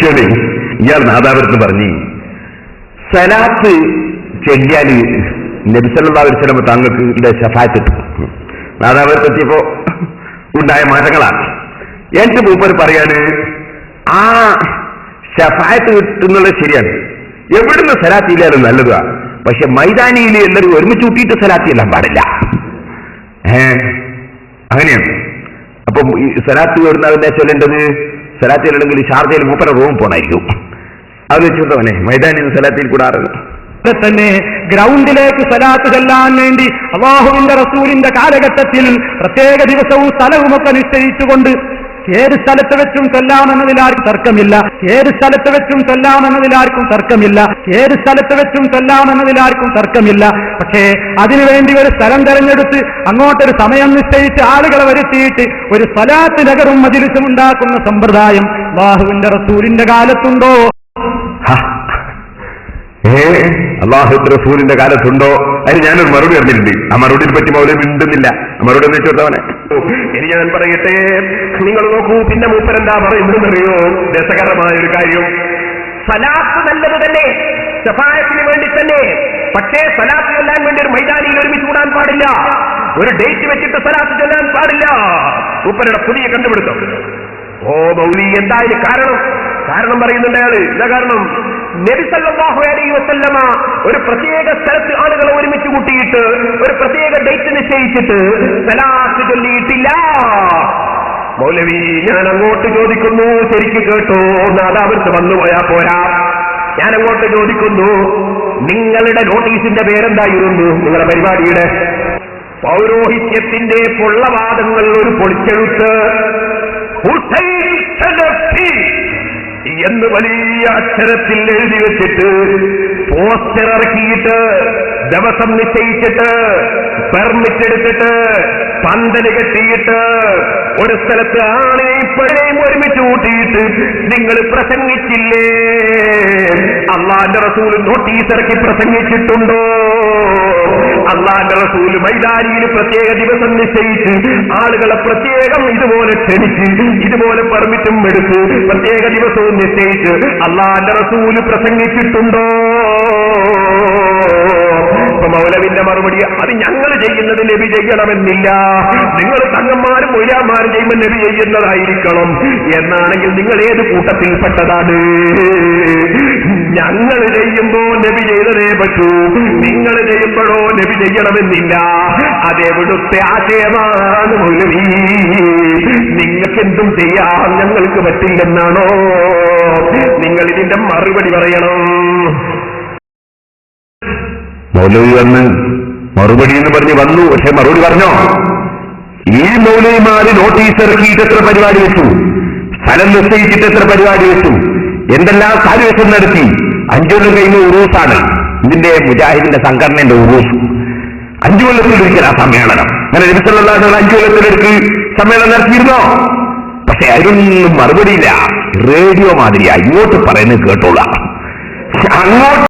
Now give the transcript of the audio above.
ചോദിച്ചോളി. ഇയാൾ നാദാപുരത്ത് പറഞ്ഞു, സലാത്ത് ചെല്ലിയാല് നബി സല്ലല്ലാഹു അലൈഹി വസല്ലം താങ്കൾക്ക് ശഫാഅത്ത് കിട്ടും. നാദാപുരത്തെത്തിയപ്പോ ഉണ്ടായ മാറ്റങ്ങളാണ്. എന്നിട്ട് മൂപ്പര് പറയാണ്, ആ ശഫാഅത്ത് കിട്ടുന്നുള്ളത് ശരിയാണ്, എവിടുന്ന് സലാത്ത് ഇല്ലാലും നല്ലതാ, പക്ഷെ മൈതാനിയിൽ എല്ലാവരും ഒരുമിച്ച് കൂട്ടിയിട്ട് സലാത്ത് ചെല്ലാൻ പാടില്ല. അങ്ങനെയാണ്. അപ്പം ഈ സലാത്ത് എവിടുന്ന ചൊല്ലേണ്ടത്? സലാത്ത് ചെല്ലണമെങ്കിൽ ഷാർജയിൽ മൂപ്പര റൂം പോണായിരിക്കും. അത് വെച്ചിട്ടവനെ മൈതാനിൽ സലാത്തിൽ കൂടാറ് തന്നെ ഗ്രൗണ്ടിലേക്ക് സലാത്ത് ചെല്ലാൻ വേണ്ടി അല്ലാഹുവിന്റെ റസൂലിന്റെ കാലഘട്ടത്തിൽ പ്രത്യേക ദിവസവും സ്ഥലവുമൊക്കെ നിശ്ചയിച്ചുകൊണ്ട് ഏത് സ്ഥലത്ത് വെച്ചും ചെല്ലാമെന്നതിലാർക്കും തർക്കമില്ല, ഏത് സ്ഥലത്ത് വെച്ചും ചെല്ലാമെന്നതിലാർക്കും തർക്കമില്ല, ഏത് സ്ഥലത്ത് വെച്ചും ചെല്ലാമെന്നതിലാർക്കും തർക്കമില്ല. പക്ഷേ അതിനുവേണ്ടി ഒരു സ്ഥലം തെരഞ്ഞെടുത്ത് അങ്ങോട്ടൊരു സമയം നിശ്ചയിച്ച് ആളുകളെ വരുത്തിയിട്ട് ഒരു സ്വലാത്ത് നഗറും മജ്‌ലിസും ഉണ്ടാക്കുന്ന സമ്പ്രദായം അല്ലാഹുവിന്റെ റസൂലിന്റെ കാലത്തുണ്ടോ? അല്ലാഹുവിന്റെ റസൂലിന്റെ കാലത്തുണ്ടോ? അതിന് ഞാനൊരു മറുപടി അറിഞ്ഞിട്ടുണ്ട്. ആ മറുപടിയെ പറ്റി മൗലവി മിണ്ടുന്നില്ല. ആ മറുപടി എന്ന് വെച്ചോട്ടവനെ. ഇനി ഞാൻ പറയട്ടെ, നിങ്ങൾ നോക്കൂ. പിന്നെ മൂപ്പരെന്താ പറയുന്നതെന്നറിയോ? രസകരമായ ഒരു കാര്യം. സലാത്ത് നല്ലത് തന്നെ, ശഫാഅത്തിന് വേണ്ടി തന്നെ. പക്ഷേ സലാത്ത് ചൊല്ലാൻ വേണ്ടി ഒരു മൈതാനിയിൽ ഒരുമിച്ച് കൂടാൻ പാടില്ല, ഒരു ഡേറ്റ് വെച്ചിട്ട് സലാത്ത് ചൊല്ലാൻ പാടില്ല. മൂപ്പരുടെ പുതിയ കണ്ടുപിടുത്തം. ഓ മൗലി, എന്തായാലും കാരണം പറയുന്നുണ്ട് അയാള്. എന്താ കാരണം? നബി സല്ലല്ലാഹു അലൈഹി വസല്ലമ ഒരു പ്രത്യേക സ്ഥലത്ത് ആളുകളെ ഒരുമിച്ച് കൂട്ടിയിട്ട് ഒരു പ്രത്യേക ഡേറ്റ് നിശ്ചയിച്ചിട്ട് സലാത്ത് ചൊല്ലിയിട്ടില്ല. മൗലവി, ഞാൻ അങ്ങോട്ട് ചോദിക്കുന്നു, ശരിക്ക് കേട്ടോ, നാദാപുരത്ത് വന്നുപോയാ പോരാ. ഞാൻ അങ്ങോട്ട് ചോദിക്കുന്നു, നിങ്ങളുടെ നോട്ടീസിന്റെ പേരെന്തായിരുന്നു? നിങ്ങളുടെ പരിപാടിയുടെ പൗരോഹിത്യത്തിന്റെ പൊള്ളവാദങ്ങൾ ഒരു പൊളിച്ചെഴുത്ത് എന്ന് വലിയ അക്ഷരത്തിൽ എഴുതി വെച്ചിട്ട് പോസ്റ്റർ ഇറക്കിയിട്ട് ദിവസം നിശ്ചയിച്ചിട്ട് പെർമിറ്റ് എടുത്തിട്ട് പന്തല് കെട്ടിയിട്ട് ഒരു സ്ഥലത്ത് ആണെയും പെണ്ണെയും ഒരുമിച്ച് കൂട്ടിയിട്ട് നിങ്ങൾ പ്രസംഗിച്ചില്ലേ? അല്ലാഹുവിന്റെ റസൂൽ നോട്ടീസ് ഇറക്കി പ്രസംഗിച്ചിട്ടുണ്ടോ? അല്ലാഹുവിന്റെ റസൂൽ മൈതാനിയിൽ പ്രത്യേക ദിവസം നിശ്ചയിച്ച് ആളുകളെ പ്രത്യേകം ഇതുപോലെ ക്ഷണിച്ച് ഇതുപോലെ പെർമിറ്റും എടുത്ത് പ്രത്യേക ദിവസവും നിശ്ചയിച്ച് അല്ലാഹുവിന്റെ റസൂൽ പ്രസംഗിച്ചിട്ടുണ്ടോ? മൗലവിന്റെ മറുപടി, അത് ഞങ്ങൾ ചെയ്യുന്നത് നബി ചെയ്യണമെന്നില്ല, നിങ്ങൾ തങ്ങന്മാരും മൊയ്യാന്മാരും ചെയ്യുമ്പോൾ നബി ചെയ്യുന്നതായിരിക്കണം. എന്നാണെങ്കിൽ നിങ്ങൾ ഏത് കൂട്ടത്തിൽപ്പെട്ടതാണ്? ഞങ്ങൾ ചെയ്യുമ്പോ നബി ചെയ്തതേ പറ്റൂ, നിങ്ങൾ ചെയ്യുമ്പോഴോ നബി ചെയ്യണമെന്നില്ല. അതെവിടുത്തെ ആശയമാണ് മൗലവി? നിങ്ങൾക്ക് എന്തും ചെയ്യാം, ഞങ്ങൾക്ക് പറ്റില്ലെന്നാണോ? നിങ്ങൾ ഇതിന്റെ മറുപടി പറയണം. മൗലവി വന്ന് മറുപടി എന്ന് പറഞ്ഞ് വന്നു. പക്ഷെ മറുപടി പറഞ്ഞോ? ഈ മൗലവിമാര് നോട്ടീസ് ഇറക്കിയിട്ട് എത്ര പരിപാടി വെച്ചു, സ്ഥലം നിശ്ചയിച്ചിട്ട് എത്ര പരിപാടി വെച്ചു, എന്തെല്ലാം കാര്യവശം നടത്തി. 5 കൊല്ലം കഴിഞ്ഞ ഉറൂസാണ് ഇതിന്റെ മുജാഹിദിന്റെ സംഘടനയുടെ ഉറൂസ്. 5 കൊല്ലത്തിലൊരിക്കൽ ആ സമ്മേളനം. അങ്ങനെ നബി സല്ലല്ലാഹു അലൈഹി വസല്ലം 5 കൊല്ലത്തിലൊരിക്കൽ സമ്മേളനം നടത്തിയിരുന്നോ? പക്ഷെ അതിനൊന്നും മറുപടിയില്ല. റേഡിയോ മാതിരിയാ, ഇങ്ങോട്ട് പറയുന്നത് കേട്ടോളാം, അങ്ങോട്ട്